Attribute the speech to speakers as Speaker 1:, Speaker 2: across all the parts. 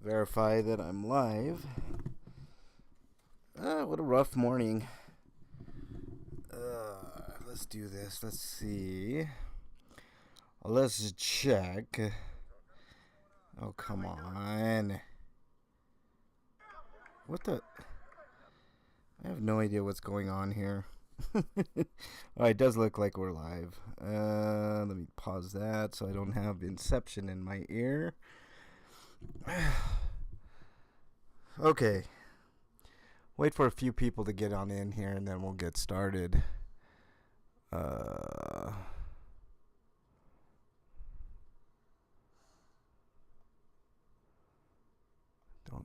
Speaker 1: verify that I'm live. What a rough morning. Let's do this. Let's see. Let's check. Oh, come on. What the? I have no idea what's going on here. Alright, it does look like we're live. Let me pause that so I don't have Inception in my ear. Okay. Wait for a few people to get on in here and then we'll get started. Don't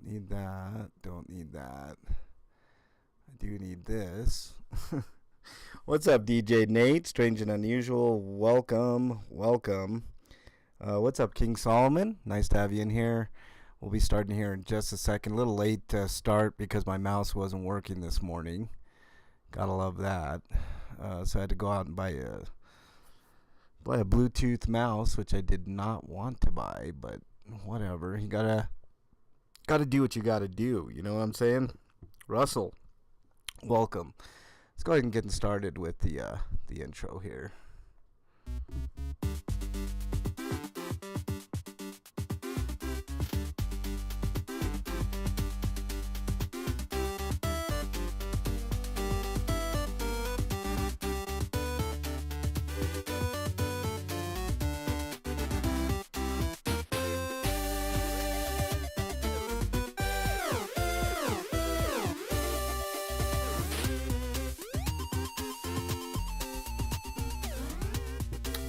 Speaker 1: need that. Don't need that. I do need this. What's up, DJ Nate? Strange and Unusual. Welcome. Welcome. What's up, King Solomon? Nice to have you in here. We'll be starting here in just a second. A little late to start because my mouse wasn't working this morning. Gotta love that. So I had to go out and buy a Bluetooth mouse, which I did not want to buy, but whatever. You gotta do what you gotta do. You know what I'm saying? Russell, welcome. Let's go ahead and get started with the intro here.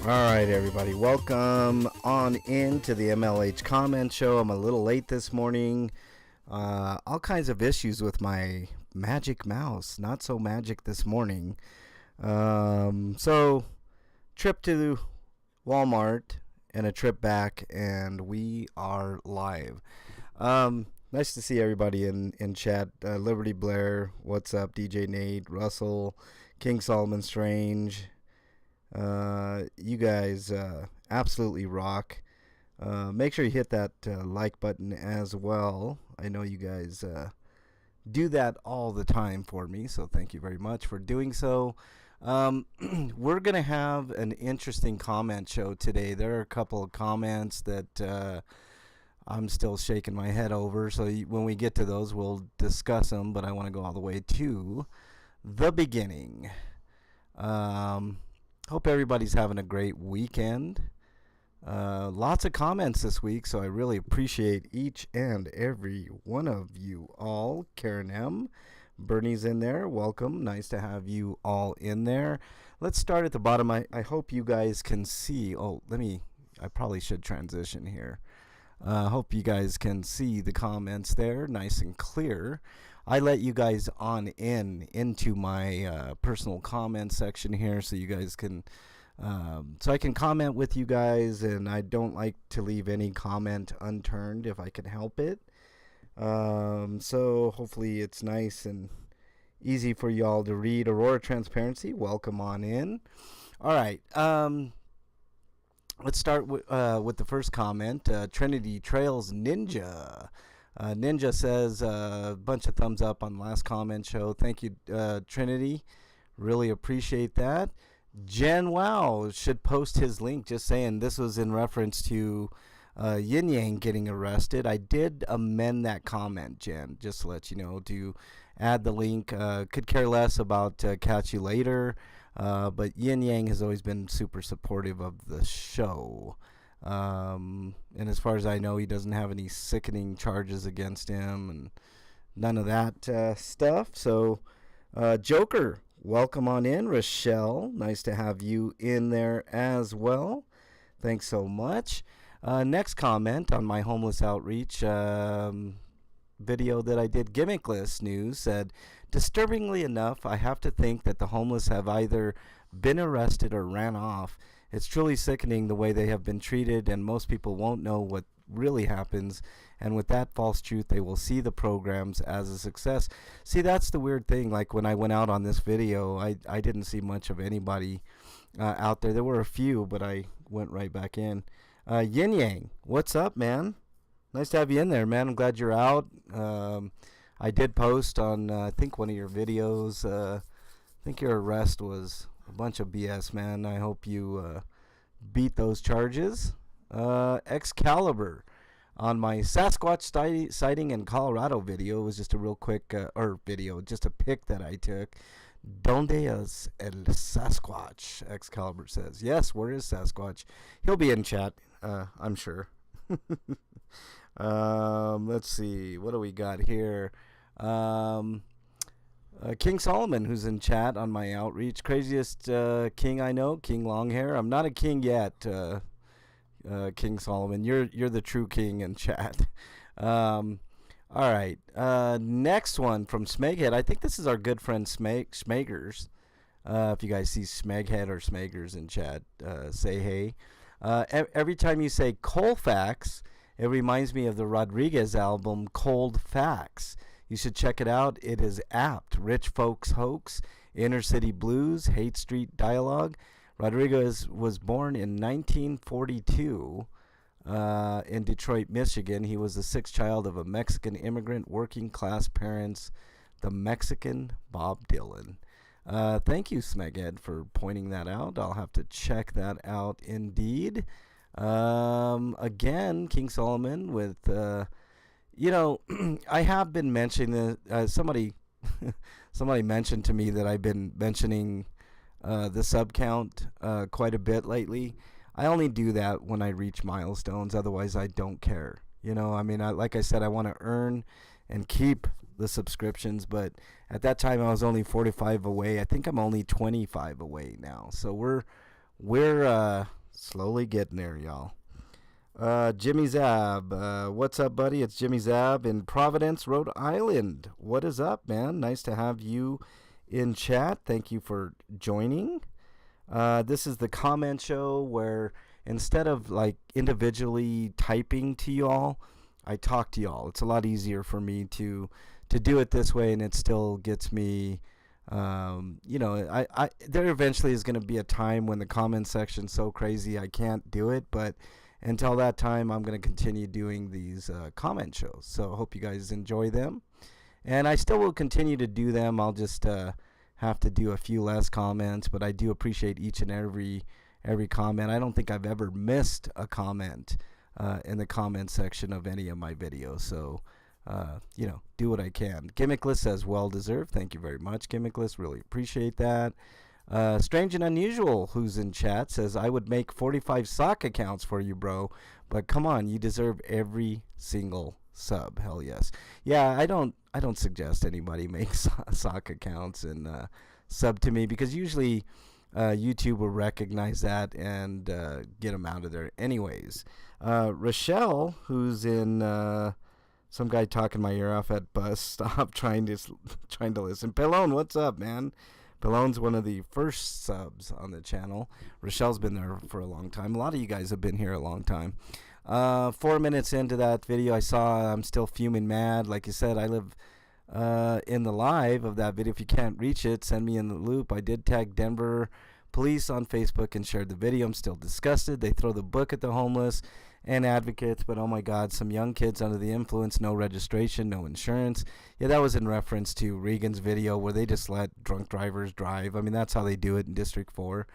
Speaker 1: Alright, everybody, welcome on into the MLH Comment Show. I'm a little late this morning. All kinds of issues with my magic mouse. Not so magic this morning. So, trip to Walmart and a trip back, and we are live. Nice to see everybody in chat. Liberty Blair, what's up? DJ Nate, Russell, King Solomon Strange. You guys absolutely rock. Make sure you hit that like button as well. I know you guys do that all the time for me, so thank you very much for doing so. We're going to have an interesting comment show today. There are a couple of comments that I'm still shaking my head over, so when we get to those, we'll discuss them, but I want to go all the way to the beginning. Hope everybody's having a great weekend. Lots of comments this week, so I really appreciate each and every one of you all. Karen M. Bernie's in there. Welcome. Nice to have you all in there. Let's start at the bottom. I hope you guys can see. I probably should transition here. Hope you guys can see the comments there nice and clear. I let you guys on into my personal comment section here so you guys can so I can comment with you guys, and I don't like to leave any comment unturned if I can help it. So hopefully it's nice and easy for y'all to read. Aurora Transparency, welcome on in. All right, let's start with the first comment. Trinity Trails Ninja. Ninja says a bunch of thumbs up on the last comment show. Thank you, Trinity. Really appreciate that. Jen Wow should post his link. Just saying, this was in reference to Yin Yang getting arrested. I did amend that comment, Jen, just to let you know, to add the link. Could care less about Catch You Later, but Yin Yang has always been super supportive of the show. And as far as I know, he doesn't have any sickening charges against him and none of that stuff. So, Joker, welcome on in. Rochelle, nice to have you in there as well. Thanks so much. Next comment on my homeless outreach video that I did, Gimmickless News, said, disturbingly enough, I have to think that the homeless have either been arrested or ran off. It's truly sickening the way they have been treated, and most people won't know what really happens, and with that false truth, they will see the programs as a success. See, that's the weird thing. Like when I went out on this video, I didn't see much of anybody out there. There were a few, but I went right back in. Yin Yang, what's up, man? Nice to have you in there, man. I'm glad you're out. I did post on, I think, one of your videos. I think your arrest was a bunch of BS, man. I hope you beat those charges. Excalibur. On my Sasquatch sighting in Colorado video, it was just a real quick, just a pic that I took. Donde es el Sasquatch? Excalibur says. Yes, where is Sasquatch? He'll be in chat, I'm sure. Let's see. What do we got here? King Solomon, who's in chat on my outreach. Craziest king I know, King Longhair. I'm not a king yet, King Solomon. You're the true king in chat. All right. Next one from Smeghead. I think this is our good friend Smegers. If you guys see Smeghead or Smegers in chat, say hey. Every time you say Colfax, it reminds me of the Rodriguez album Cold Facts. You should check it out. It is apt. Rich Folks Hoax, Inner City Blues, Hate Street Dialogue. Rodriguez was born in 1942 in Detroit, Michigan. He was the sixth child of a Mexican immigrant, working class parents, the Mexican Bob Dylan. Thank you, Smeghead, for pointing that out. I'll have to check that out indeed. Again, King Solomon with, I have been mentioning somebody mentioned to me that I've been mentioning the sub count quite a bit lately. I only do that when I reach milestones. Otherwise, I don't care. Like I said, I want to earn and keep the subscriptions, but at that time I was only 45 away. I think I'm only 25 away now. So we're slowly getting there, y'all. Jimmy Zab, what's up, buddy? It's Jimmy Zab in Providence, Rhode Island. What is up, man? Nice to have you in chat. Thank you for joining. This is the comment show where instead of like individually typing to y'all, I talk to y'all. It's a lot easier for me to do it this way, and it still gets me. There eventually is going to be a time when the comment section's so crazy I can't do it, but until that time, I'm going to continue doing these comment shows. So I hope you guys enjoy them, and I still will continue to do them. I'll just have to do a few less comments, but I do appreciate each and every comment. I don't think I've ever missed a comment in the comment section of any of my videos. So, do what I can. Gimmickless says, well deserved. Thank you very much, Gimmickless. Really appreciate that. Strange and Unusual, who's in chat, says, I would make 45 sock accounts for you, bro. But come on, you deserve every single sub. Hell yes. Yeah, I don't suggest anybody make sock accounts and sub to me, because usually YouTube will recognize that and get them out of there anyways. Rochelle, who's in some guy talking my ear off at bus stop trying to listen. Pelon, what's up, man? Pelon's one of the first subs on the channel. Rochelle's been there for a long time. A lot of you guys have been here a long time. 4 minutes into that video, I saw I'm still fuming mad. Like you said, I live in the live of that video. If you can't reach it, send me in the loop. I did tag Denver police on Facebook and shared the video. I'm still disgusted. They throw the book at the homeless and advocates, but oh my God, some young kids under the influence, no registration, no insurance. Yeah, that was in reference to Regan's video where they just let drunk drivers drive. I mean, that's how they do it in District 4.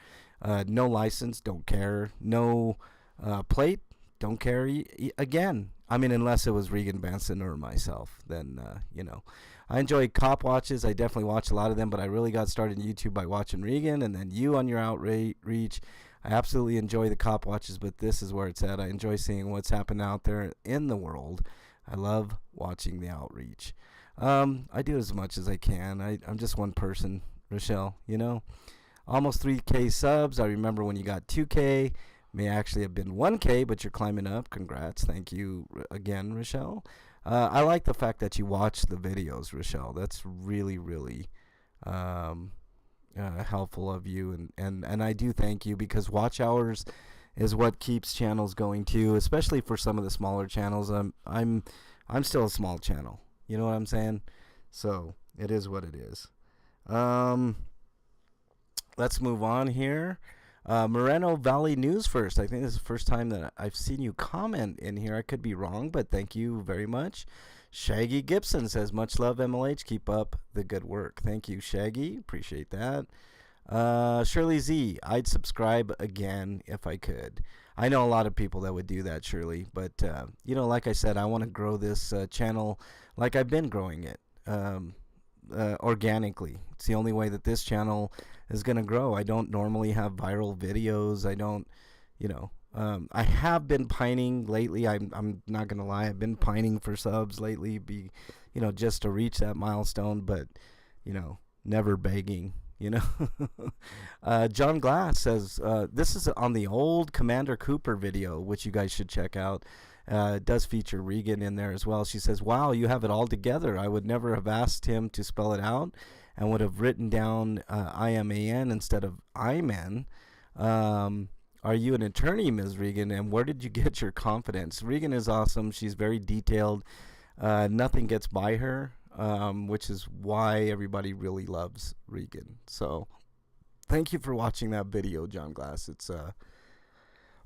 Speaker 1: No license, don't care. No plate, don't care. Again, I mean, unless it was Regan Benson or myself, then, I enjoy cop watches. I definitely watch a lot of them, but I really got started in YouTube by watching Regan and then you on your outreach. I absolutely enjoy the cop watches, but this is where it's at. I enjoy seeing what's happening out there in the world. I love watching the outreach. I do as much as I can. I'm just one person, Rochelle, Almost 3K subs. I remember when you got 2K. May actually have been 1K, but you're climbing up. Congrats. Thank you again, Rochelle. I like the fact that you watch the videos, Rochelle. That's really, really helpful of you, and I do thank you, because watch hours is what keeps channels going too, especially for some of the smaller channels. I'm still a small channel, you know what I'm saying? So it is what it is. Let's move on here. Moreno Valley News First. I think this is the first time that I've seen you comment in here. I could be wrong, but thank you very much. Shaggy Gibson says, much love, MLH. Keep up the good work. Thank you, Shaggy. Appreciate that. Shirley Z, I'd subscribe again if I could. I know a lot of people that would do that, Shirley. But, like I said, I want to grow this channel like I've been growing it. Organically. It's the only way that this channel is going to grow. I don't normally have viral videos. I don't, I have been pining lately. I'm not going to lie. I've been pining for subs lately, just to reach that milestone, but, never begging, John Glass says, this is on the old Commander Cooper video, which you guys should check out. It does feature Regan in there as well. She says, wow, you have it all together. I would never have asked him to spell it out and would have written down IMAN instead of IMAN. Are you an attorney, Ms. Regan, and where did you get your confidence? Regan is awesome. She's very detailed. Nothing gets by her, which is why everybody really loves Regan. So thank you for watching that video, John Glass. It's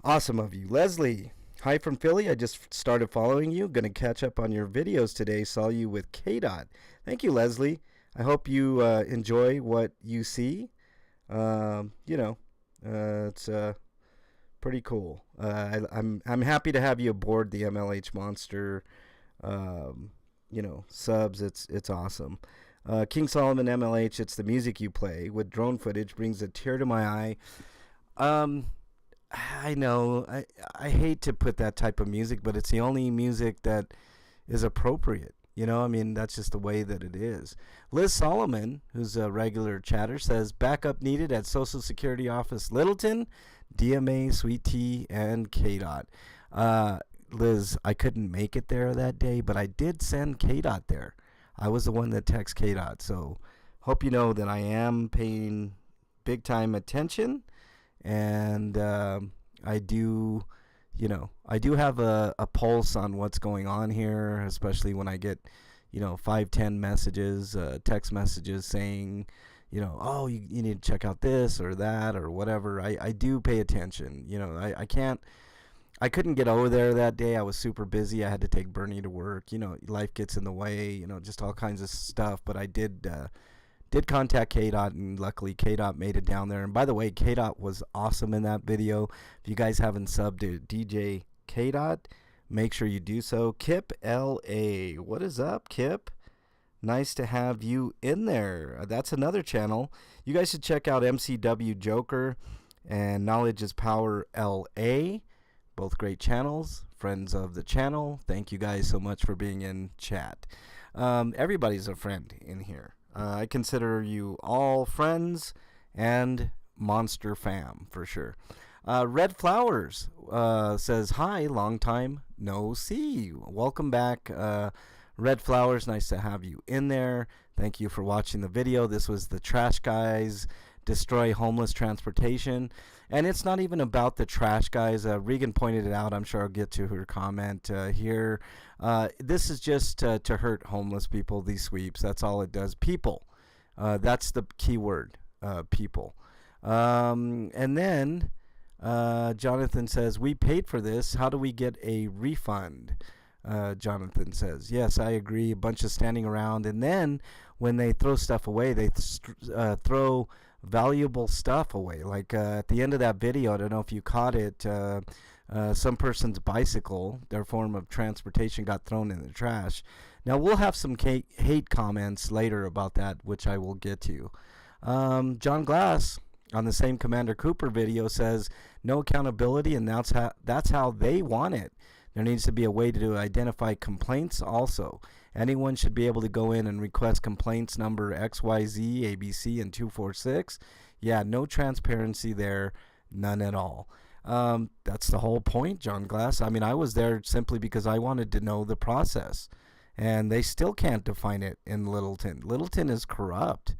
Speaker 1: awesome of you. Leslie, hi from Philly. I just started following you. Going to catch up on your videos today. Saw you with KDOT. Thank you, Leslie. I hope you enjoy what you see. It's pretty cool. I'm happy to have you aboard the MLH Monster. Subs. It's awesome. King Solomon MLH. It's the music you play with drone footage brings a tear to my eye. I know. I hate to put that type of music, but it's the only music that is appropriate. That's just the way that it is. Liz Solomon, who's a regular chatter, says, backup needed at Social Security Office Littleton, DMA, Sweet Tea, and KDOT. Liz, I couldn't make it there that day, but I did send KDOT there. I was the one that texted KDOT, so hope you know that I am paying big time attention, and I do have a pulse on what's going on here, especially when I get 5-10 messages, text messages saying oh, you need to check out this or that or whatever. I do pay attention. I couldn't get over there that day. I was super busy. I had to take Bernie to work. Life gets in the way, just all kinds of stuff. But I did contact KDOT, and luckily KDOT made it down there. And by the way, KDOT was awesome in that video. If you guys haven't subbed to DJ KDOT, make sure you do so. Kip LA, what is up, Kip? Nice to have you in there. That's another channel. You guys should check out MCW Joker and Knowledge is Power LA. Both great channels, friends of the channel. Thank you guys so much for being in chat. Everybody's a friend in here. I consider you all friends and monster fam for sure. Red Flowers says, hi, long time no see. Welcome back, Red Flowers. Nice to have you in there. Thank you for watching the video. This was the Trash Guys Destroy Homeless Transportation. And it's not even about the trash guys. Regan pointed it out. I'm sure I'll get to her comment here. This is just to hurt homeless people, these sweeps. That's all it does. People. That's the key word, people. And then Jonathan says, we paid for this. How do we get a refund? Jonathan says, yes, I agree. A bunch of standing around. And then when they throw stuff away, they throw valuable stuff away. Like at the end of that video, I don't know if you caught it, some person's bicycle, their form of transportation, got thrown in the trash. Now we'll have some hate comments later about that, which I will get to. John Glass on the same Commander Cooper video says, no accountability, and that's how they want it. There needs to be a way to identify complaints also. Anyone should be able to go in and request complaints number XYZ, ABC, and 246. Yeah, no transparency there, none at all. That's the whole point, John Glass. I mean, I was there simply because I wanted to know the process. And they still can't define it in Littleton. Littleton is corrupt.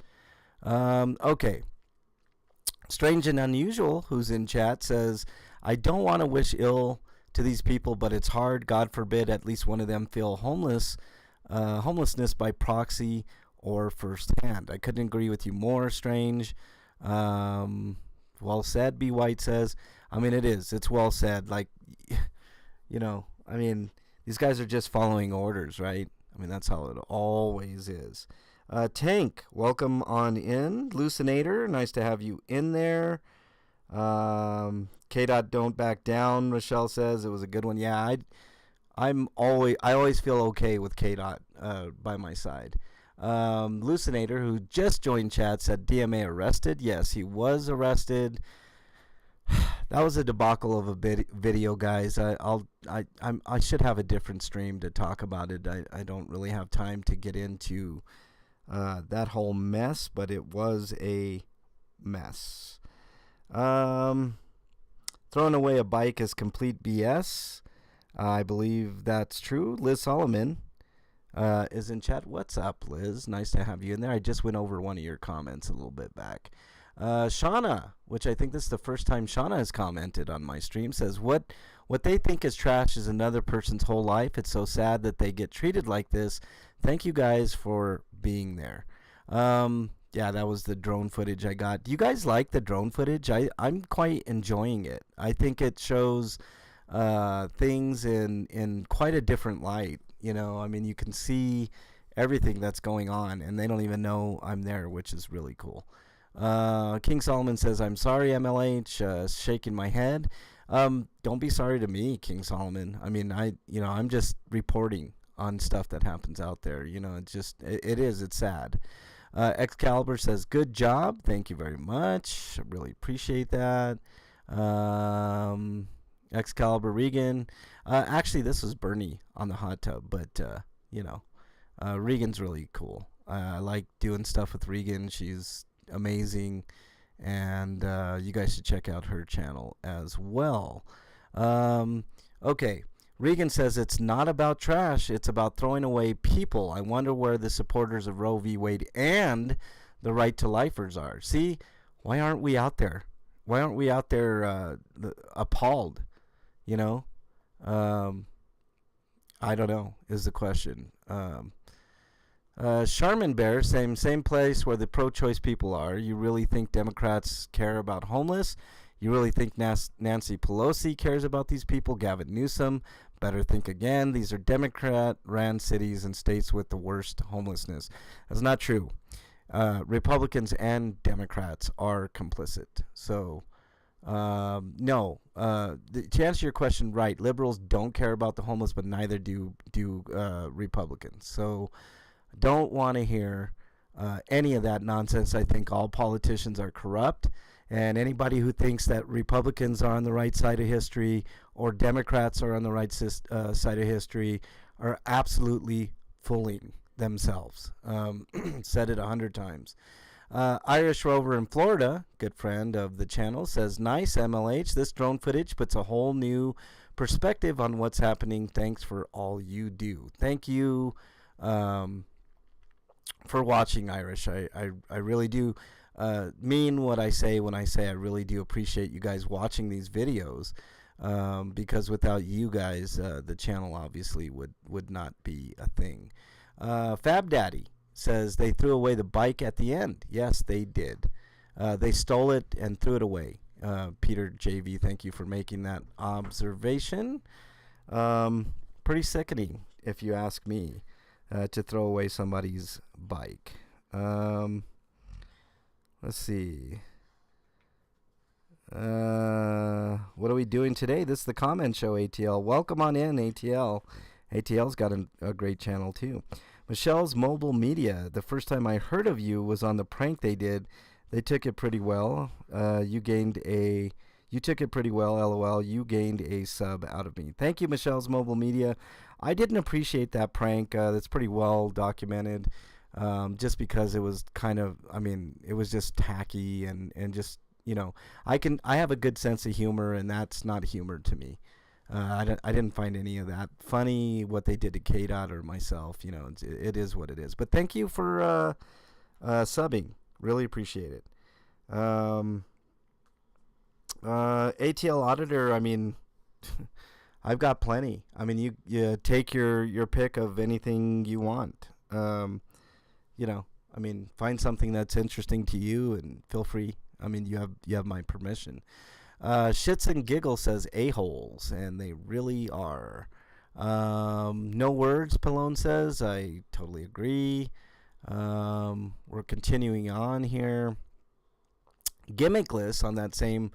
Speaker 1: Okay. Strange and Unusual, who's in chat, says, I don't want to wish ill to these people, but it's hard. God forbid at least one of them feel homelessness by proxy or firsthand. I couldn't agree with you more, Strange. Well said, B. White says. I mean, it is. It's well said. Like, I mean, these guys are just following orders, right? I mean, that's how it always is. Tank, welcome on in. Lucinator, nice to have you in there. K. Don't back down, Michelle says. It was a good one. Yeah, I always feel okay with K. By my side. Lucinator, who just joined chat, said DMA arrested. Yes, he was arrested. That was a debacle of a video, guys. I should have a different stream to talk about it. I don't really have time to get into that whole mess, but it was a mess. Throwing away a bike is complete BS. I believe that's true. Liz Solomon is in chat. What's up, Liz? Nice to have you in there. I just went over one of your comments a little bit back. Shauna, which I think this is the first time Shauna has commented on my stream, says what they think is trash is another person's whole life. It's so sad that they get treated like this. Thank you guys for being there. Yeah, that was the drone footage I got. Do you guys like the drone footage? I'm quite enjoying it. I think it shows things in quite a different light. I mean, you can see everything that's going on, and they don't even know I'm there, which is really cool. King Solomon says, I'm sorry, MLH, shaking my head. Don't be sorry to me, King Solomon. I mean, I'm just reporting on stuff that happens out there. It's sad. Excalibur says, good job. Thank you very much. I really appreciate that. Excalibur Regan. Actually, this was Bernie on the hot tub, but, Regan's really cool. I like doing stuff with Regan. She's amazing, and you guys should check out her channel as well. Okay, Regan says it's not about trash, it's about throwing away people. I wonder where the supporters of Roe v. Wade and the right to lifers are. See, why aren't we out there? Why aren't we out there appalled? I don't know is the question. Charmin Bear, same place where the pro-choice people are. You really think Democrats care about homeless? You really think Nancy Pelosi cares about these people? Gavin Newsom, better think again. These are Democrat-ran cities and states with the worst homelessness. That's not true. Republicans and Democrats are complicit. So, no. To answer your question, right, liberals don't care about the homeless, but neither do Republicans. So, don't want to hear any of that nonsense. I think all politicians are corrupt, and anybody who thinks that Republicans are on the right side of history or Democrats are on the right side of history are absolutely fooling themselves. Said it 100 times. Irish Rover in Florida, good friend of the channel, says, nice, MLH. This drone footage puts a whole new perspective on what's happening. Thanks for all you do. Thank you for watching, Irish. I really do mean what I say when I say I really do appreciate you guys watching these videos, because without you guys, the channel obviously would not be a thing. Fab Daddy says they threw away the bike at the end. Yes, they did. They stole it and threw it away. Peter JV, thank you for making that observation. Pretty sickening, if you ask me, to throw away somebody's bike. Let's see. What are we doing today? This is the Comment Show, ATL. Welcome on in, ATL. ATL's got a great channel, too. Michelle's Mobile Media. The first time I heard of you was on the prank they did. They took it pretty well. You took it pretty well, LOL. You gained a sub out of me. Thank you, Michelle's Mobile Media. I didn't appreciate that prank. That's pretty well documented. Just because it was kind of, it was just tacky and just, I have a good sense of humor, and that's not humor to me. I didn't find any of that funny, what they did to K-Dot or myself. It is what it is. But thank you for subbing. Really appreciate it. ATL Auditor, I've got plenty. You take your pick of anything you want. Find something that's interesting to you and feel free. I mean, you have my permission. Shits and Giggles says a-holes, and they really are. No words, Pallone says. I totally agree. We're continuing on here. Gimmickless on that same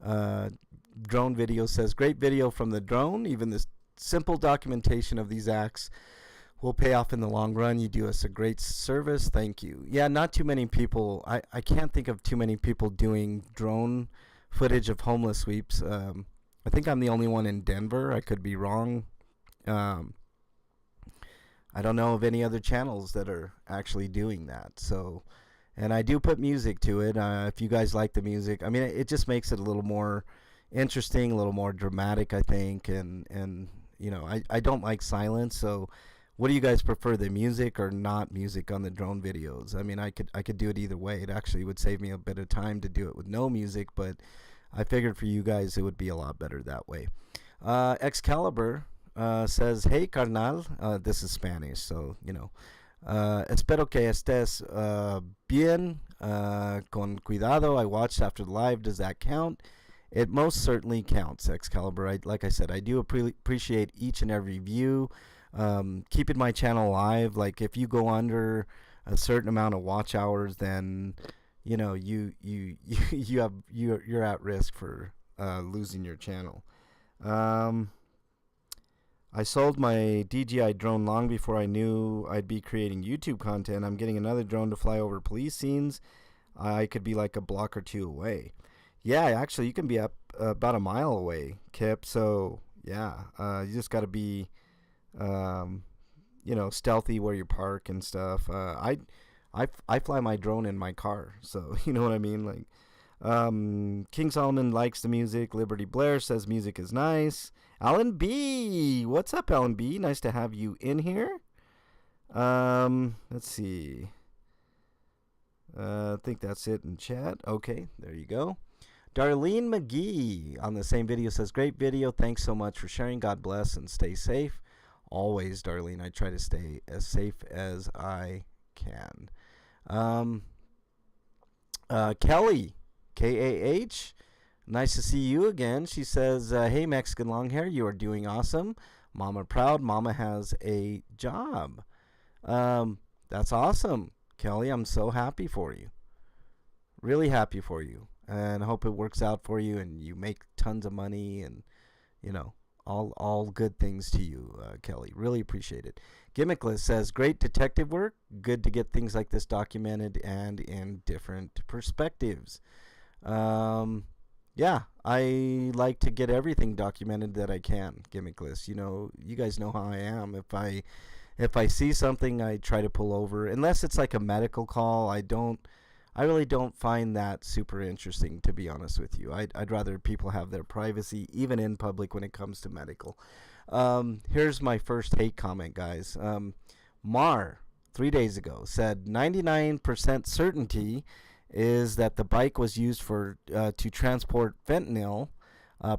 Speaker 1: drone video says, great video from the drone. Even this simple documentation of these acts will pay off in the long run. You do us a great service. Thank you. Yeah, not too many people. I can't think of too many people doing drone footage of homeless sweeps. I think I'm the only one in Denver. I could be wrong. I don't know of any other channels that are actually doing that. So, and I do put music to it. If you guys like the music, I mean, it just makes it a little more interesting, a little more dramatic, I think. And you know, I don't like silence. So, what do you guys prefer, the music or not music on the drone videos? I mean, I could do it either way. It actually would save me a bit of time to do it with no music, but I figured for you guys it would be a lot better that way. Excalibur says, hey, carnal. This is Spanish, so, you know. Espero que estés bien, con cuidado. I watched after the live. Does that count? It most certainly counts, Excalibur. Like I said, I do appreciate each and every view. Keeping my channel alive. Like, if you go under a certain amount of watch hours, then you know you're at risk for losing your channel. I sold my DJI drone long before I knew I'd be creating YouTube content. I'm getting another drone to fly over police scenes. I could be like a block or two away. Yeah, actually, you can be up about a mile away, Kip. So yeah, you just got to be you know, stealthy where you park and stuff. I fly my drone in my car, so you know what I mean. Like, King Solomon likes the music. Liberty Blair says music is nice. Alan B, what's up, Alan B? Nice to have you in here. Let's see. I think that's it in chat. Okay, there you go. Darlene McGee on the same video says, great video. Thanks so much for sharing. God bless and stay safe. Always, Darlene. I try to stay as safe as I can. Kelly, K-A-H, nice to see you again. She says, hey, Mexican Longhair, you are doing awesome. Mama proud. Mama has a job. That's awesome, Kelly. I'm so happy for you. Really happy for you. And I hope it works out for you and you make tons of money and, you know, all good things to you, Kelly. Really appreciate it. Gimmickless says, great detective work. Good to get things like this documented and in different perspectives. Yeah, I like to get everything documented that I can, Gimmickless. You know, you guys know how I am. If I see something, I try to pull over. Unless it's like a medical call, I really don't find that super interesting, to be honest with you. I'd rather people have their privacy, even in public, when it comes to medical. Here's my first hate comment, guys. Mar, 3 days ago, said 99% certainty is that the bike was used to transport fentanyl,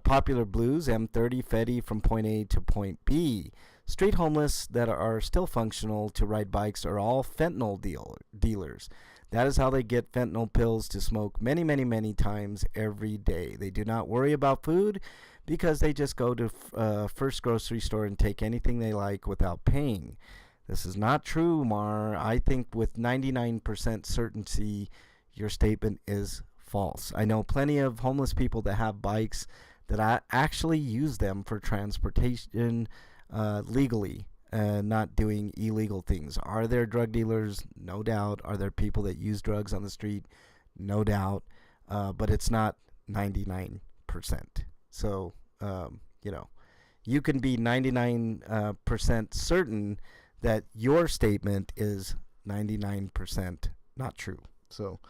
Speaker 1: popular blues, M30, Fetty from point A to point B. Street homeless that are still functional to ride bikes are all fentanyl dealers. That is how they get fentanyl pills to smoke many, many, many times every day. They do not worry about food because they just go to first grocery store and take anything they like without paying. This is not true, Mar. I think with 99% certainty, your statement is false. I know plenty of homeless people that have bikes that actually use them for transportation legally. Not doing illegal things. Are there drug dealers? No doubt. Are there people that use drugs on the street? No doubt. But it's not 99%. So, you know, you can be 99% certain that your statement is 99% not true. So,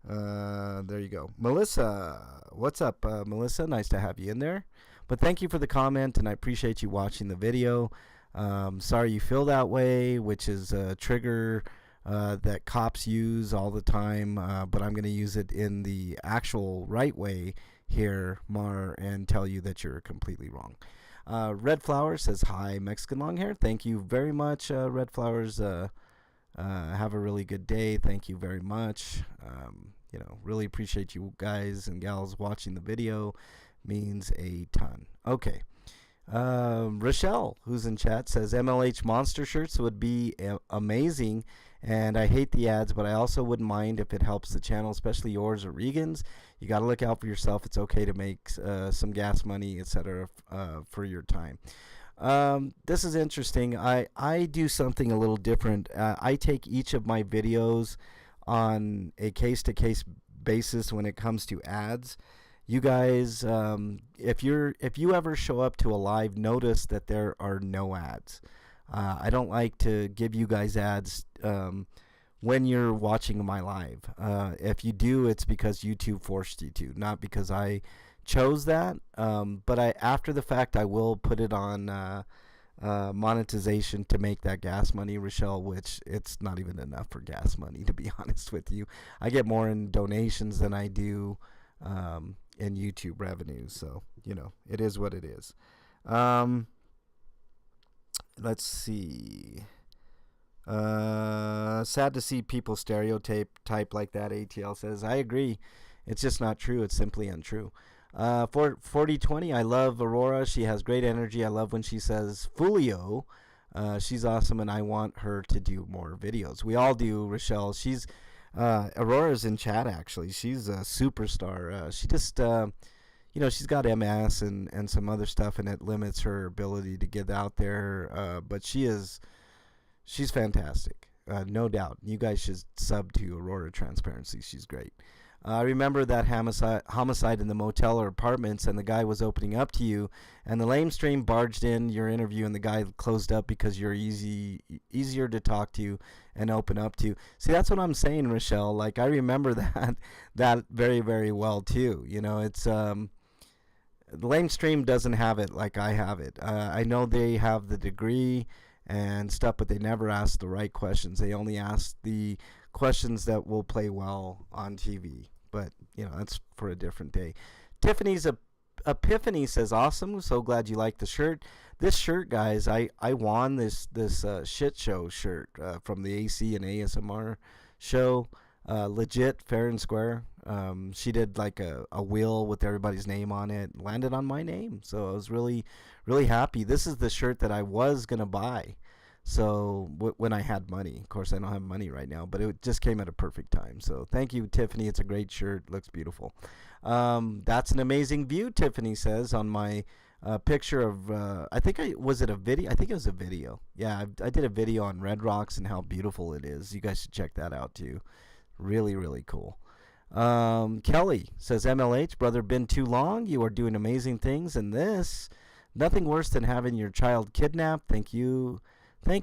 Speaker 1: there you go. Melissa, what's up, Melissa? Nice to have you in there. But thank you for the comment, and I appreciate you watching the video. Sorry you feel that way, which is a trigger that cops use all the time, but I'm going to use it in the actual right way here, Mar, and tell you that you're completely wrong. Red Flower says, hi, Mexican Longhair. Thank you very much, Red Flowers. Have a really good day. Thank you very much. really appreciate you guys and gals watching the video. Means a ton. Okay. Rochelle, who's in chat, says MLH Monster shirts would be amazing, and I hate the ads, but I also wouldn't mind if it helps the channel, especially yours or Regan's. You got to look out for yourself. It's okay to make some gas money, etc., for your time. This is interesting. I do something a little different. I take each of my videos on a case-to-case basis when it comes to ads. You guys, if you ever show up to a live, notice that there are no ads. I don't like to give you guys ads when you're watching my live. If you do, it's because YouTube forced you to, not because I chose that. But after the fact, I will put it on monetization to make that gas money, Rochelle, which it's not even enough for gas money, to be honest with you. I get more in donations than I do in YouTube revenues, so it is what it is. Let's see. Sad to see people stereotype like that. ATL says, I agree. It's just not true. It's simply untrue. For 4020, I love Aurora. She has great energy. I love when she says Fulio. She's awesome, and I want her to do more videos. We all do, Rochelle. Aurora's in chat, actually. She's a superstar. She just, she's got MS and some other stuff, and it limits her ability to get out there. But she's fantastic, no doubt. You guys should sub to Aurora Transparency. She's great. I remember that homicide in the motel or apartments, and the guy was opening up to you, and the lame stream barged in your interview, and the guy closed up because you're easier to talk to and open up to. See, that's what I'm saying, Rochelle. Like, I remember that very, very well too. It's the lame stream doesn't have it like I have it. I know they have the degree and stuff, but they never ask the right questions. They only ask the questions that will play well on TV. But, that's for a different day. Tiffany's Epiphany says, awesome. So glad you like the shirt. This shirt, guys, I won this shit show shirt from the AC and ASMR show. Legit, fair and square. She did like a wheel with everybody's name on it. Landed on my name. So I was really, really happy. This is the shirt that I was going to buy. So when I had money. Of course, I don't have money right now, but it just came at a perfect time. So thank you, Tiffany. It's a great shirt. Looks beautiful. That's an amazing view, Tiffany says, on my picture of, was it a video? I think it was a video. Yeah, I did a video on Red Rocks and how beautiful it is. You guys should check that out too. Really, really cool. Kelly says, MLH, brother, been too long. You are doing amazing things. And nothing worse than having your child kidnapped. Thank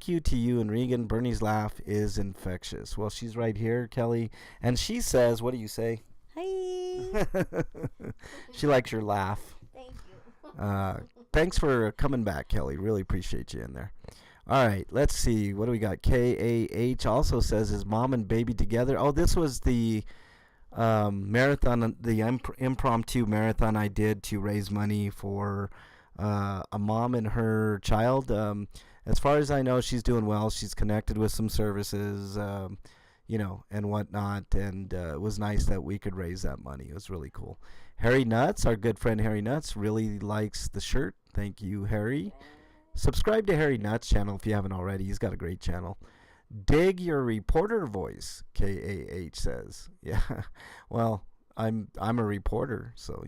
Speaker 1: you to you and Regan. Bernie's laugh is infectious. Well, she's right here, Kelly. And she says, what do you say?
Speaker 2: Hi.
Speaker 1: She likes your laugh.
Speaker 2: Thank you.
Speaker 1: Thanks for coming back, Kelly. Really appreciate you in there. All right, let's see. What do we got? KAH also says, is mom and baby together? Oh, this was the marathon, the impromptu marathon I did to raise money for a mom and her child. As far as I know, she's doing well. She's connected with some services, and whatnot. And it was nice that we could raise that money. It was really cool. Harry Nuts, our good friend Harry Nuts, really likes the shirt. Thank you, Harry. Subscribe to Harry Nuts' channel if you haven't already. He's got a great channel. Dig your reporter voice, KAH says. Yeah, well, I'm a reporter, so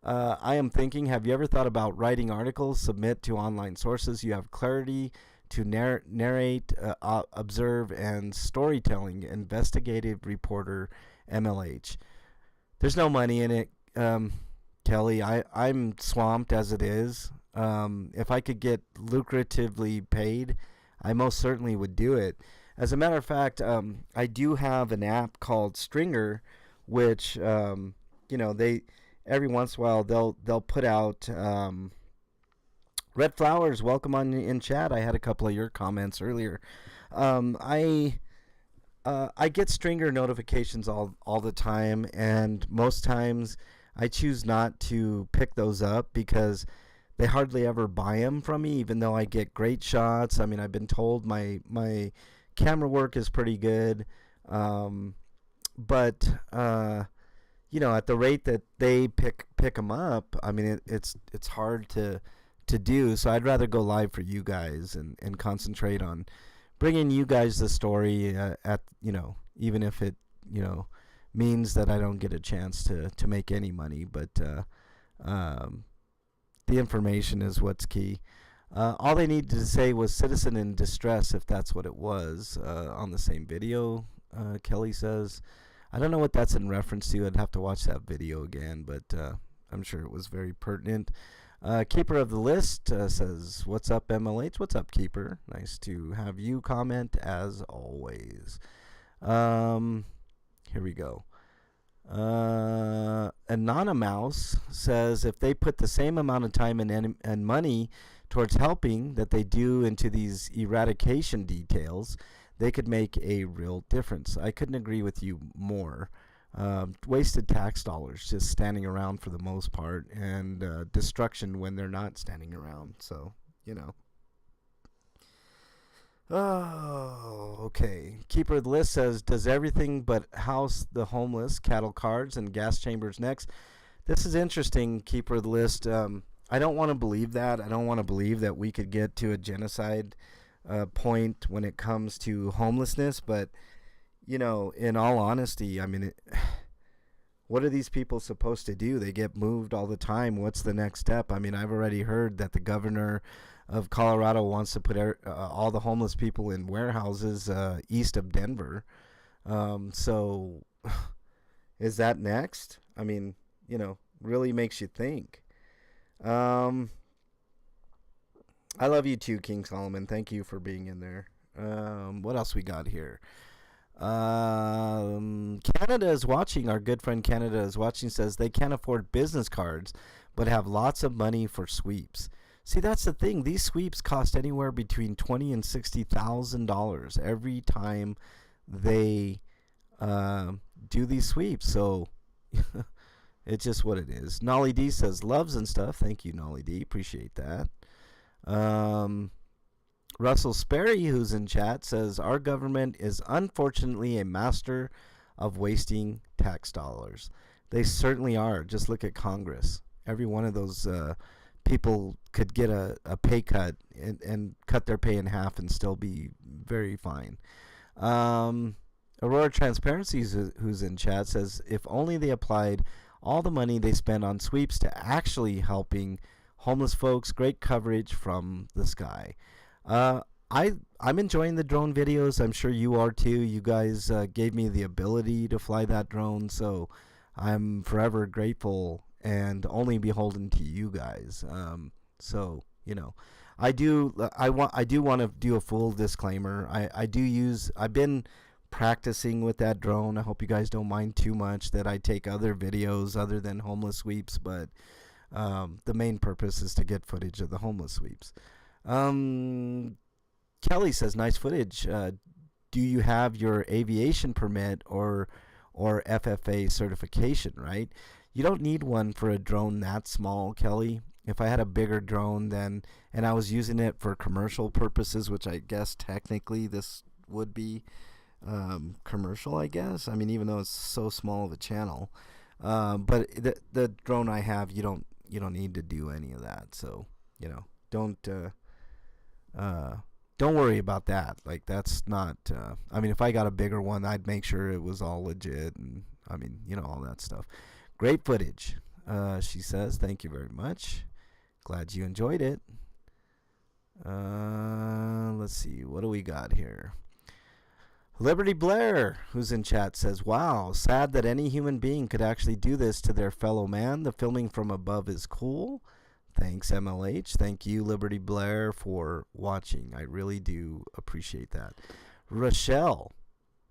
Speaker 1: I am thinking, have you ever thought about writing articles, submit to online sources? You have clarity to narrate, observe, and storytelling. Investigative reporter, MLH. There's no money in it, Kelly. I'm swamped as it is. If I could get lucratively paid, I most certainly would do it. As a matter of fact, I do have an app called Stringer, which they every once in a while they'll put out Red Flowers. Welcome on in chat. I had a couple of your comments earlier. I get Stringer notifications all the time, and most times I choose not to pick those up because they hardly ever buy them from me, even though I get great shots. I mean, I've been told my camera work is pretty good. but at the rate that they pick them up, I mean, it's hard to do. So I'd rather go live for you guys and concentrate on bringing you guys the story at even if it means that I don't get a chance to make any money, but the information is what's key. All they needed to say was citizen in distress, if that's what it was, on the same video, Kelly says. I don't know what that's in reference to. I'd have to watch that video again, but I'm sure it was very pertinent. Keeper of the List says, what's up, MLH? What's up, Keeper? Nice to have you comment, as always. Here we go. Anonymous says, if they put the same amount of time and money towards helping that they do into these eradication details, they could make a real difference. I couldn't agree with you more. Wasted tax dollars just standing around for the most part, and destruction when they're not standing around. So, Oh, okay. Keeper of the List says, does everything but house the homeless, cattle cards, and gas chambers next. This is interesting, Keeper of the List. I don't want to believe that. I don't want to believe that we could get to a genocide point when it comes to homelessness. But, in all honesty, I mean, what are these people supposed to do? They get moved all the time. What's the next step? I mean, I've already heard that the governor of Colorado wants to put all the homeless people in warehouses east of Denver. So is that next? I mean, really makes you think. I love you too, King Solomon. Thank you for being in there. What else we got here? Canada is watching. Our good friend Canada is watching. Says they can't afford business cards, but have lots of money for sweeps. See, that's the thing. These sweeps cost anywhere between $20,000 and $60,000 every time they do these sweeps. So it's just what it is. Nolly D says loves and stuff. Thank you, Nolly D. Appreciate that. Russell Sperry, who's in chat, says our government is unfortunately a master of wasting tax dollars. They certainly are. Just look at Congress. Every one of those people could get a pay cut and cut their pay in half and still be very fine. Aurora Transparency, who's in chat, says if only they applied all the money they spend on sweeps to actually helping homeless folks. Great coverage from the sky. I'm enjoying the drone videos. I'm sure you are too. You guys gave me the ability to fly that drone, so I'm forever grateful and only beholden to you guys. So I do want to do a full disclaimer. I've been practicing with that drone. I hope you guys don't mind too much that I take other videos other than homeless sweeps, but the main purpose is to get footage of the homeless sweeps. Kelly says, nice footage. Do you have your aviation permit or FFA certification, right? You don't need one for a drone that small, Kelly. If I had a bigger drone and I was using it for commercial purposes, which I guess technically this would be commercial, I guess. I mean, even though it's so small of a channel. But the drone I have, you don't need to do any of that. So, don't worry about that. Like, that's not, I mean, if I got a bigger one, I'd make sure it was all legit and, I mean, all that stuff. Great footage, she says. Thank you very much. Glad you enjoyed it. Let's see. What do we got here? Liberty Blair, who's in chat, says, wow, sad that any human being could actually do this to their fellow man. The filming from above is cool. Thanks, MLH. Thank you, Liberty Blair, for watching. I really do appreciate that. Rochelle,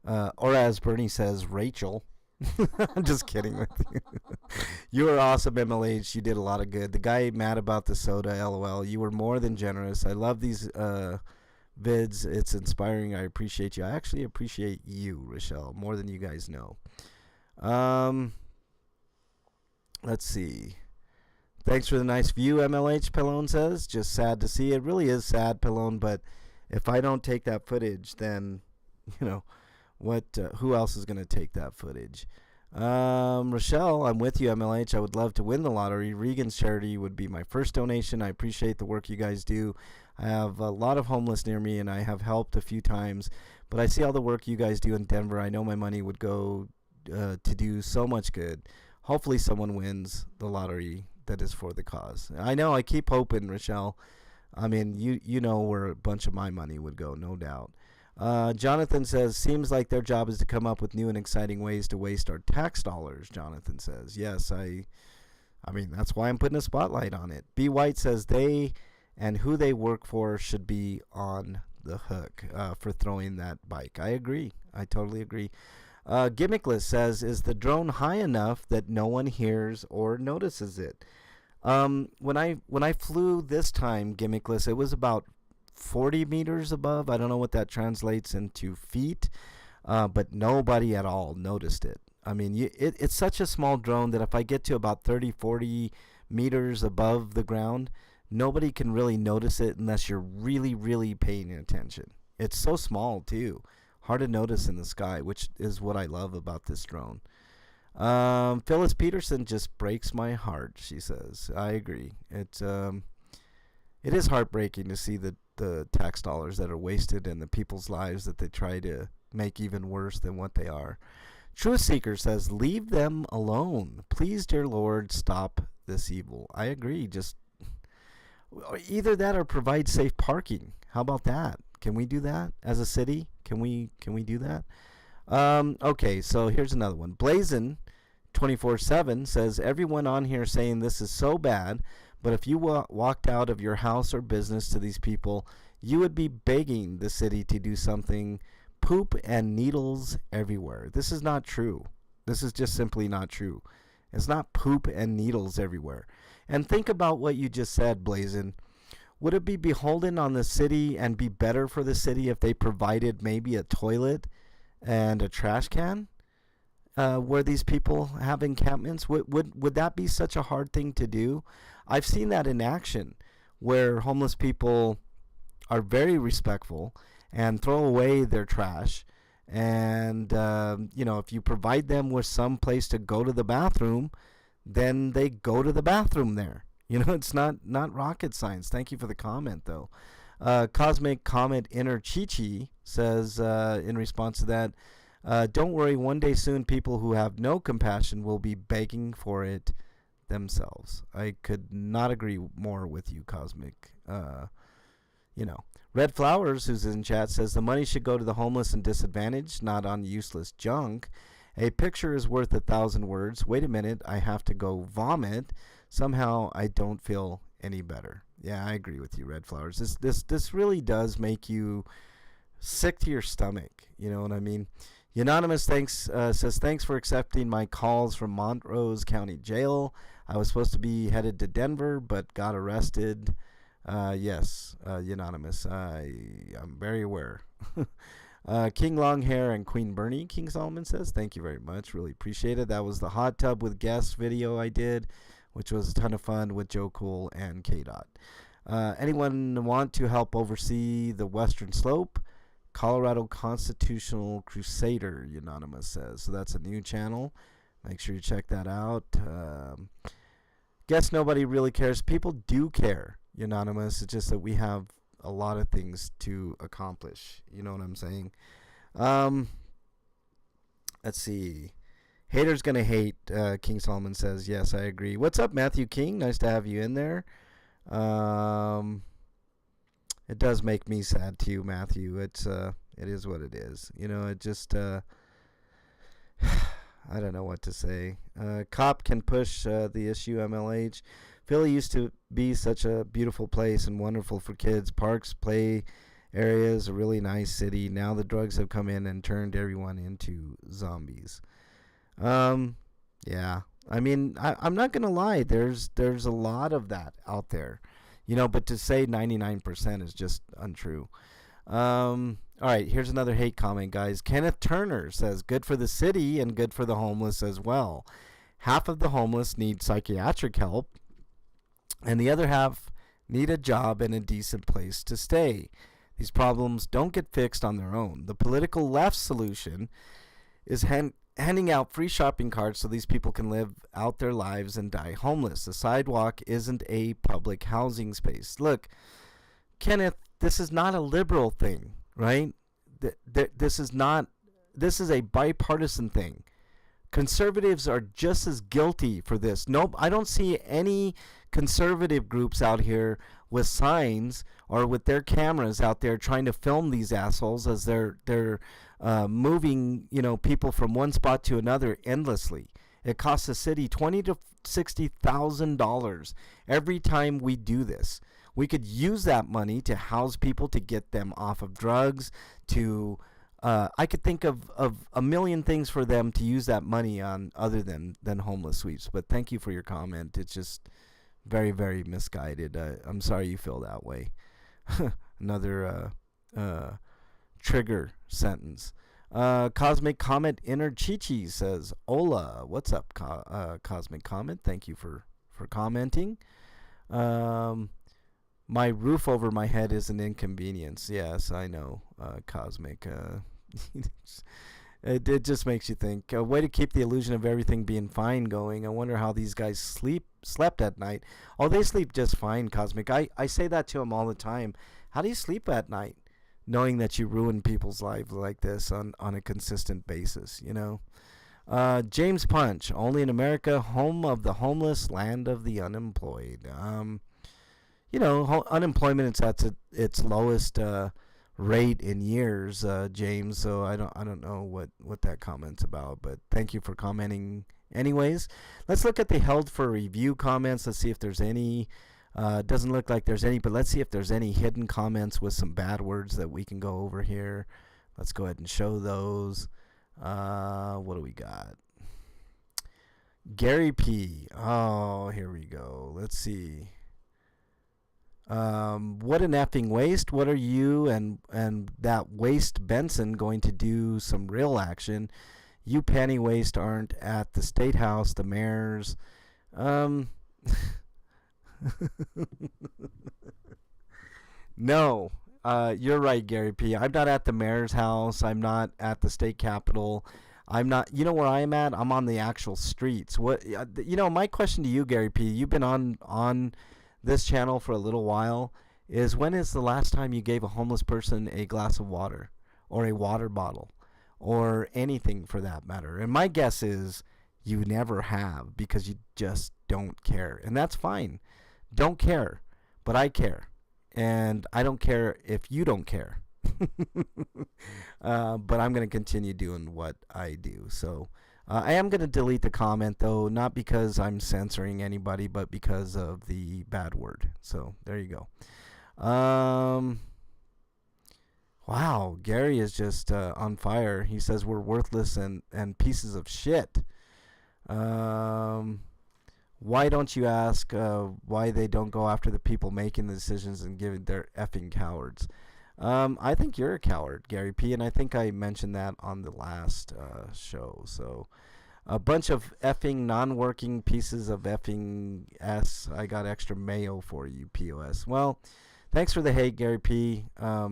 Speaker 1: or as Bernie says, Rachel. I'm just kidding with you. You were awesome, MLH. You did a lot of good. The guy mad about the soda, LOL. You were more than generous. I love these vids. It's inspiring. I appreciate you. I actually appreciate you, Rochelle, more than you guys know. Let's see. Thanks for the nice view, MLH, Pallone says. Just sad to see. It really is sad, Pallone, but if I don't take that footage, then, Who else is going to take that footage? Rochelle, I'm with you, MLH. I would love to win the lottery. Regan's charity would be my first donation. I appreciate the work you guys do. I have a lot of homeless near me, and I have helped a few times. But I see all the work you guys do in Denver. I know my money would go to do so much good. Hopefully someone wins the lottery that is for the cause. I know. I keep hoping, Rochelle. I mean, you know where a bunch of my money would go, no doubt. Jonathan says, seems like their job is to come up with new and exciting ways to waste our tax dollars, Jonathan says. Yes, I mean, that's why I'm putting a spotlight on it. B. White says they and who they work for should be on the hook for throwing that bike. I agree. I totally agree. Gimmickless says, is the drone high enough that no one hears or notices it? When I flew this time, Gimmickless, it was about 40 meters above. I don't know what that translates into feet, but nobody at all noticed it. I mean, it's such a small drone that if I get to about 30, 40 meters above the ground, nobody can really notice it unless you're really, really paying attention. It's so small, too. Hard to notice in the sky, which is what I love about this drone. Phyllis Peterson just breaks my heart, she says. I agree. It is heartbreaking to see the tax dollars that are wasted and the people's lives that they try to make even worse than what they are. Truth Seeker says, leave them alone. Please, dear Lord, stop this evil. I agree. Just either that or provide safe parking. How about that? Can we do that as a city? Can we do that? Okay, so here's another one. Blazin 24/7 says, everyone on here saying this is so bad, but if you walked out of your house or business to these people, you would be begging the city to do something. Poop and needles everywhere. This is not true. This is just simply not true. It's not poop and needles everywhere. And think about what you just said, Blazin. Would it be beholden on the city and be better for the city if they provided maybe a toilet and a trash can where these people have encampments? Would that be such a hard thing to do? I've seen that in action where homeless people are very respectful and throw away their trash. And, if you provide them with some place to go to the bathroom, then they go to the bathroom there. It's not rocket science. Thank you for the comment, though. Cosmic Comet Inner Chi-Chi says, in response to that, don't worry, one day soon people who have no compassion will be begging for it themselves. I could not agree more with you, Cosmic. Red Flowers, who's in chat, says the money should go to the homeless and disadvantaged, not on useless junk. A picture is worth 1,000 words. Wait a minute, I have to go vomit. Somehow I don't feel any better. Yeah, I agree with you, Red Flowers. This really does make you sick to your stomach. You know what I mean? Anonymous says, thanks for accepting my calls from Montrose County Jail. I was supposed to be headed to Denver, but got arrested. Yes, Anonymous, I'm very aware. King Longhair and Queen Bernie, King Solomon says, thank you very much. Really appreciate it. That was the hot tub with guests video I did, which was a ton of fun with Joe Cool and K-Dot. Anyone want to help oversee the Western Slope? Colorado Constitutional Crusader, Anonymous says. So that's a new channel. Make sure you check that out. Guess nobody really cares. People do care, Anonymous. It's just that we have a lot of things to accomplish. You know what I'm saying? Let's see. Haters gonna hate, King Solomon says. Yes, I agree. What's up, Matthew King? Nice to have you in there. It does make me sad too, Matthew. It is what it is. It just I don't know what to say. Cop can push the issue, MLH. Philly used to be such a beautiful place and wonderful for kids. Parks, play areas, a really nice city. Now the drugs have come in and turned everyone into zombies. Yeah. I mean, I'm not going to lie. There's a lot of that out there. But to say 99% is just untrue. All right, here's another hate comment, guys. Kenneth Turner says, good for the city and good for the homeless as well. Half of the homeless need psychiatric help, and the other half need a job and a decent place to stay. These problems don't get fixed on their own. The political left solution is handing out free shopping carts so these people can live out their lives and die homeless. The sidewalk isn't a public housing space. Look, Kenneth, this is not a liberal thing, right? This is a bipartisan thing. Conservatives are just as guilty for this. Nope, I don't see any conservative groups out here with signs or with their cameras out there trying to film these assholes as they're moving, people from one spot to another endlessly. It costs the city $20,000 to $60,000 every time we do this. We could use that money to house people, to get them off of drugs, to I could think of a million things for them to use that money on other than homeless sweeps. But thank you for your comment. It's just very, very misguided. I'm sorry you feel that way. Another trigger sentence. Cosmic Comet Inner Chichi says, "Hola, what's up, Cosmic Comet? Thank you for commenting. My roof over my head is an inconvenience." Yes, I know, Cosmic. It just makes you think. A way to keep the illusion of everything being fine going. I wonder how these guys slept at night. Oh, they sleep just fine, Cosmic. I say that to them all the time. How do you sleep at night, knowing that you ruin people's lives like this on a consistent basis, James Punch, only in America, home of the homeless, land of the unemployed. Unemployment is at its lowest rate in years, James. So I don't know what that comment's about, but thank you for commenting anyways. Let's look at the held for review comments. Let's see if there's any. Doesn't look like there's any, but let's see if there's any hidden comments with some bad words that we can go over here. Let's go ahead and show those. What do we got? Gary P. Oh, here we go. Let's see. What an effing waste. What are you and that waste Benson going to do some real action? You penny waste aren't at the State House, the mayors. No, you're right, Gary P. I'm not at the mayor's house. I'm not at the state capitol. I'm not. You know where I am at? I'm on the actual streets. My question to you, Gary P. You've been on this channel for a little while. Is when is the last time you gave a homeless person a glass of water or a water bottle or anything for that matter? And my guess is you never have, because you just don't care, and that's fine. Don't care, but I care, and I don't care if you don't care. But I'm going to continue doing what I do. So I am going to delete the comment, though, not because I'm censoring anybody, but because of the bad word. So there you go. Wow, Gary is just on fire. He says we're worthless and pieces of shit. Why don't you ask why they don't go after the people making the decisions and giving their effing cowards? I think you're a coward, Gary P., and I think I mentioned that on the last show. So a bunch of effing non-working pieces of effing S. I got extra mayo for you, POS. Well, thanks for the hate, Gary P. I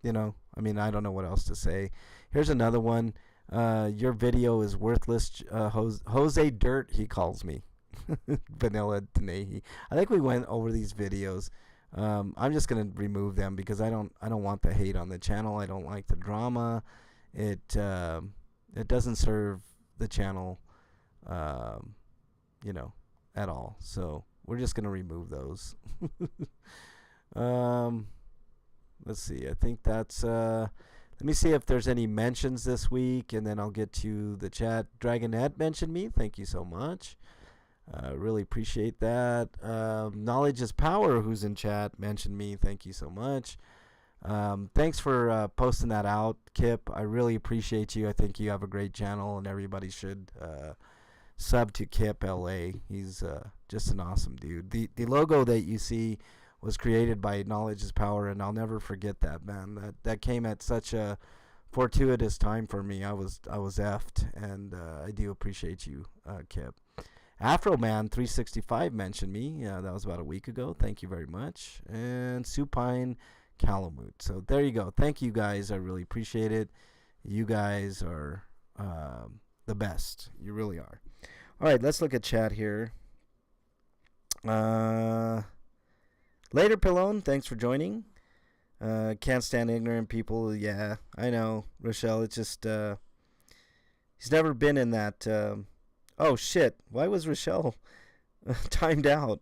Speaker 1: don't know what else to say. Here's another one. Your video is worthless. Jose Dirt, he calls me. Vanilla Denahi. I think we went over these videos. I'm just gonna remove them because I don't want the hate on the channel. I don't like the drama. It doesn't serve the channel, at all. So we're just gonna remove those. Let's see. I think that's. Let me see if there's any mentions this week, and then I'll get to the chat. Dragonette mentioned me. Thank you so much. Really appreciate that. Knowledge is Power, who's in chat, mentioned me. Thank you so much. Thanks for posting that out, Kip. I really appreciate you. I think you have a great channel, and everybody should sub to Kip LA. He's just an awesome dude. The logo that you see was created by Knowledge is Power, and I'll never forget that, man. That came at such a fortuitous time for me. I was effed, and I do appreciate you, Kip. Afroman365 mentioned me. Yeah, that was about a week ago. Thank you very much. And Supine Calamute. So there you go. Thank you guys. I really appreciate it. You guys are the best. You really are. All right, let's look at chat here. Later, Pillone. Thanks for joining. Can't stand ignorant people. Yeah, I know, Rochelle. It's just he's never been in that. Oh shit! Why was Rochelle timed out?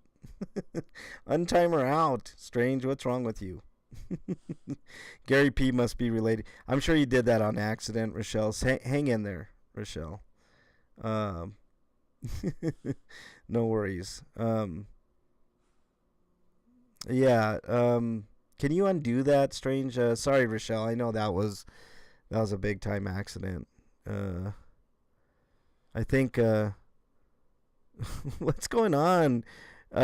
Speaker 1: Untime her out. Strange. What's wrong with you? Gary P must be related. I'm sure you did that on accident, Rochelle. Hang in there, Rochelle. No worries. Yeah. Can you undo that, Strange? Sorry, Rochelle. I know that was a big time accident. I think. What's going on?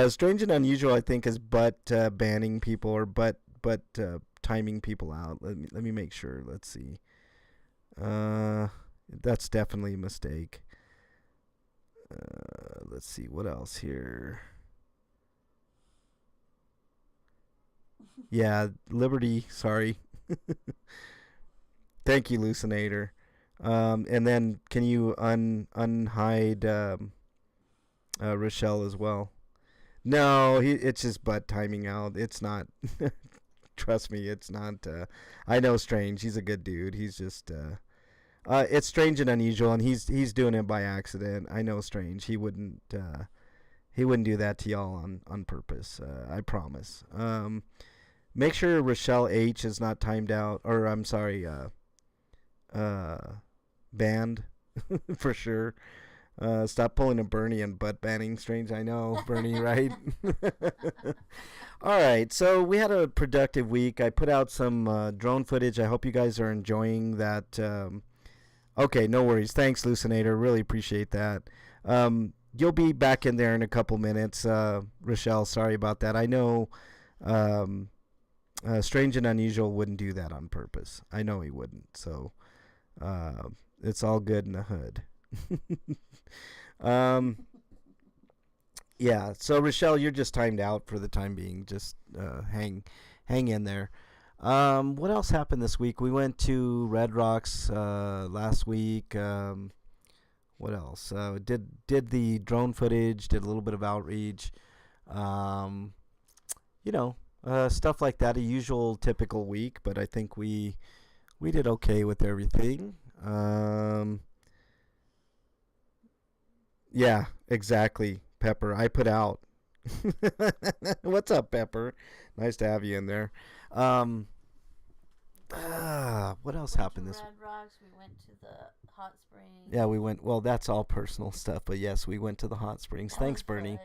Speaker 1: Strange and unusual, I think, is banning people or timing people out. Let me make sure. Let's see. That's definitely a mistake. Let's see what else here. Yeah, Liberty. Sorry. Thank you, Lucinator. And then can you unhide Rochelle as well? No, it's just butt timing out. It's not. Trust me, it's not. I know Strange. He's a good dude. He's just. It's strange and unusual, and he's doing it by accident. I know Strange. He wouldn't do that to y'all on purpose. I promise. Make sure Rochelle H is not timed out, or I'm sorry, banned for sure. Stop pulling a Bernie and butt banning Strange. I know, Bernie, right? All right, so we had a productive week. I put out some drone footage. I hope you guys are enjoying that. Okay, no worries. Thanks, Lucinator. Really appreciate that. You'll be back in there in a couple minutes. Rochelle, sorry about that. I know Strange and Unusual wouldn't do that on purpose. I know he wouldn't. So it's all good in the hood. Yeah, so Rochelle, you're just timed out for the time being. Just hang in there. What else happened this week? We went to Red Rocks last week. What else? Did the drone footage, did a little bit of outreach. Stuff like that, a usual typical week, but I think we did okay with everything. Yeah, exactly, Pepper. I put out. What's up, Pepper? Nice to have you in there. What else happened this week?
Speaker 2: Red Rocks. We went to the hot springs.
Speaker 1: Yeah, we went. Well, that's all personal stuff, but yes, we went to the hot springs. Thanks, Bernie.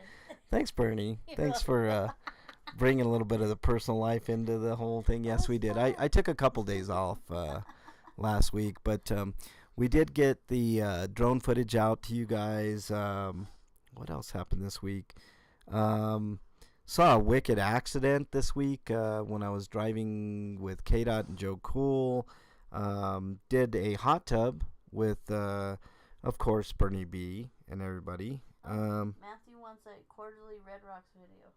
Speaker 1: Thanks, Bernie. Thanks for bringing a little bit of the personal life into the whole thing. Yes, we did. I took a couple days off last week, but we did get the drone footage out to you guys. What else happened this week? Saw a wicked accident this week when I was driving with KDOT and Joe Cool. Did a hot tub with, of course, Bernie B and everybody.
Speaker 2: Matthew wants a quarterly Red Rocks video.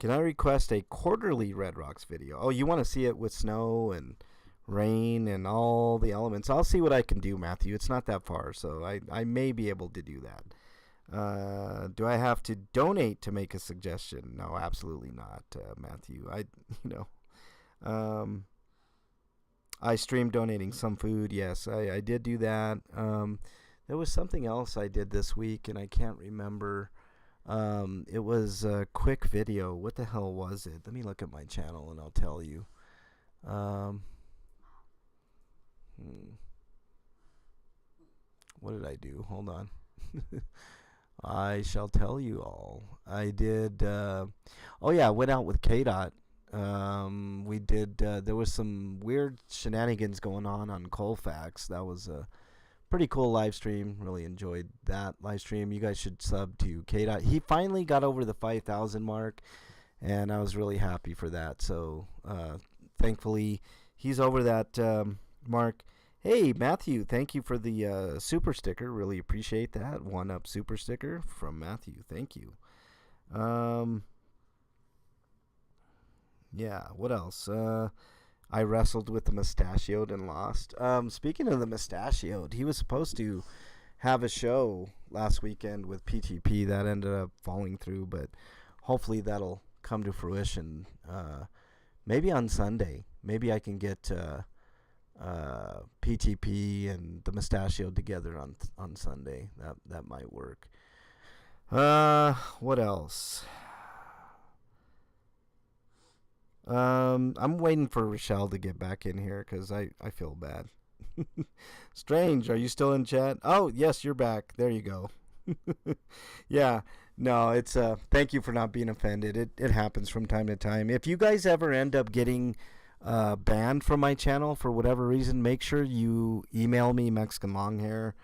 Speaker 1: Can I request a quarterly Red Rocks video? Oh, you want to see it with snow and rain and all the elements? I'll see what I can do, Matthew. It's not that far, so I may be able to do that. Do I have to donate to make a suggestion? No, absolutely not, Matthew. I streamed donating some food. Yes, I did do that. There was something else I did this week, and I can't remember. It was a quick video. What the hell was it? Let me look at my channel, and I'll tell you. What did I do? Hold on. I shall tell you all. I did. Went out with KDOT. We did. There was some weird shenanigans going on Colfax. That was a pretty cool live stream. Really enjoyed that live stream. You guys should sub to KDOT. He finally got over the 5,000 mark, and I was really happy for that. So thankfully, he's over that mark. Hey, Matthew, thank you for the super sticker. Really appreciate that. 1-up super sticker from Matthew. Thank you. Yeah, what else? I wrestled with the mustachioed and lost. Speaking of the mustachioed, he was supposed to have a show last weekend with PTP that ended up falling through, but hopefully that'll come to fruition. Maybe on Sunday. Maybe I can get PTP and the mustachioed together on Sunday. That might work. What else? I'm waiting for Rochelle to get back in here because I feel bad. Strange, are you still in chat? Oh, yes, you're back. There you go. Yeah, no, it's thank you for not being offended. It happens from time to time. If you guys ever end up getting banned from my channel for whatever reason, make sure you email me MexicanLonghair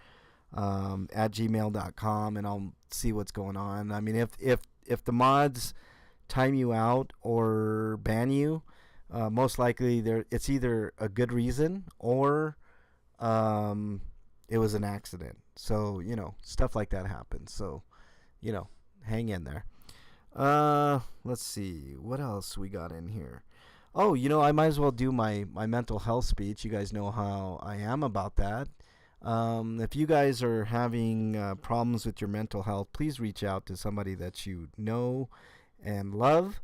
Speaker 1: at gmail.com and I'll see what's going on. I mean, if the mods time you out or ban you, most likely it's either a good reason or it was an accident. So, stuff like that happens. So, hang in there. Let's see. What else we got in here? Oh, I might as well do my mental health speech. You guys know how I am about that. If you guys are having problems with your mental health, please reach out to somebody that you know and love.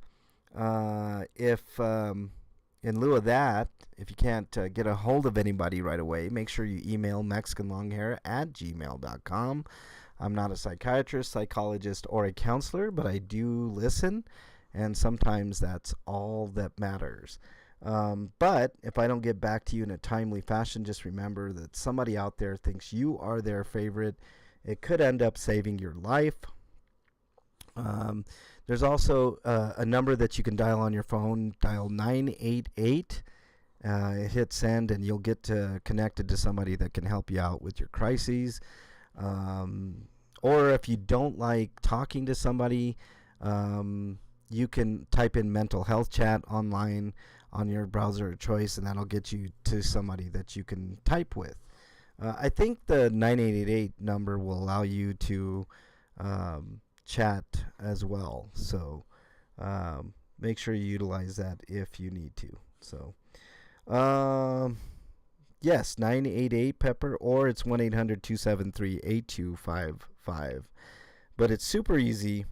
Speaker 1: If in lieu of that, if you can't get a hold of anybody right away, make sure you email MexicanLonghair at gmail.com. I'm not a psychiatrist, psychologist, or a counselor, but I do listen, and sometimes that's all that matters. But if I don't get back to you in a timely fashion, just remember that somebody out there thinks you are their favorite. It could end up saving your life. There's also a number that you can dial on your phone. Dial 988. Hit send, and you'll get connected to somebody that can help you out with your crises. Or if you don't like talking to somebody, you can type in mental health chat online on your browser of choice, and that'll get you to somebody that you can type with. I think the 9888 number will allow you to chat as well. So make sure you utilize that if you need to. So yes, 988 Pepper, or it's 1-800-273-8255. But it's super easy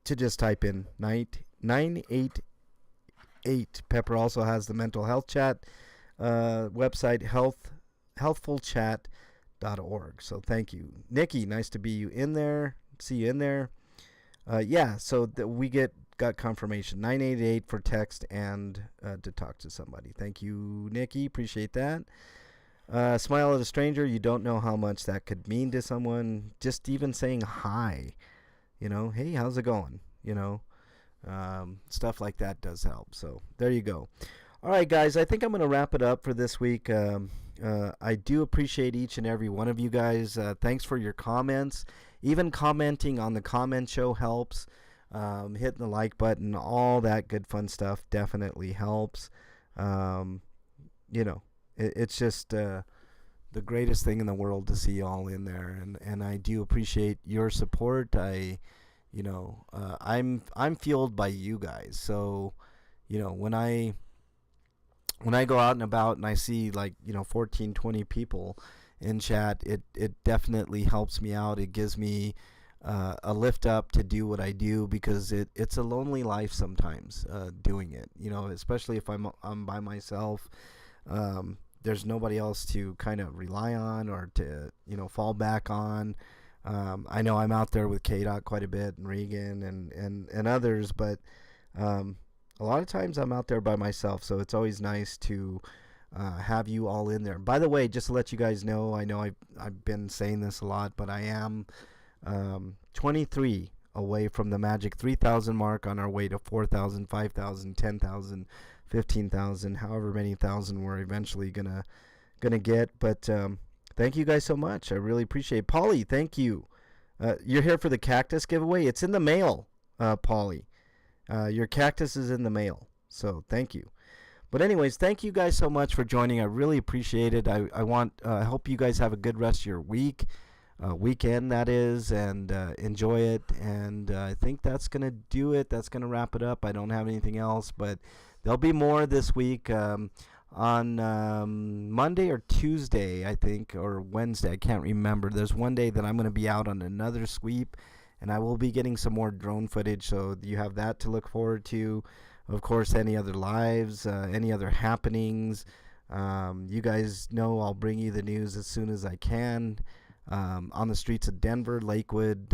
Speaker 1: to just type in 988 Pepper. Also has the mental health chat website, healthfulchat.org. So thank you, Nikki. Nice to be you in there. See you in there. Yeah, so we got confirmation 988 for text and to talk to somebody. Thank you, Nikki. Appreciate that. Smile at a stranger. You don't know how much that could mean to someone. Just even saying hi. Hey, how's it going? Stuff like that does help. So there you go. All right, guys, I think I'm going to wrap it up for this week. I do appreciate each and every one of you guys. Thanks for your comments. Even commenting on the comment show helps. Hitting the like button, all that good fun stuff definitely helps. It's just the greatest thing in the world to see you all in there, and I do appreciate your support. I'm fueled by you guys. So, when I go out and about and I see 14, 20 people in chat, it definitely helps me out. It gives me a lift up to do what I do, because it's a lonely life sometimes doing it. Especially if I'm by myself. There's nobody else to kind of rely on or to fall back on. I know I'm out there with K-Dot quite a bit, and Regan and others, but a lot of times I'm out there by myself, so it's always nice to have you all in there. By the way, just to let you guys know, I know I've been saying this a lot, but I am 23 away from the magic 3,000 mark, on our way to 4,000, 5,000, 10,000, 15,000, however many thousand we're eventually gonna get. But thank you guys so much. I really appreciate it. Polly, thank you. You're here for the cactus giveaway. It's in the mail, Polly. Your cactus is in the mail. So thank you. But anyways, thank you guys so much for joining. I really appreciate it. I hope you guys have a good rest of your week. weekend, that is, and enjoy it. And I think that's going to do it. That's going to wrap it up. I don't have anything else, but there'll be more this week. On Monday or Tuesday, I think, or Wednesday, I can't remember. There's one day that I'm going to be out on another sweep, and I will be getting some more drone footage, so you have that to look forward to. Of course, any other lives, any other happenings. You guys know I'll bring you the news as soon as I can. On the streets of Denver, Lakewood,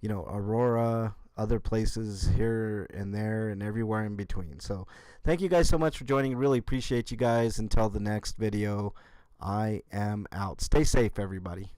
Speaker 1: Aurora, other places here and there and everywhere in between. So thank you guys so much for joining. Really appreciate you guys. Until the next video, I am out. Stay safe, everybody.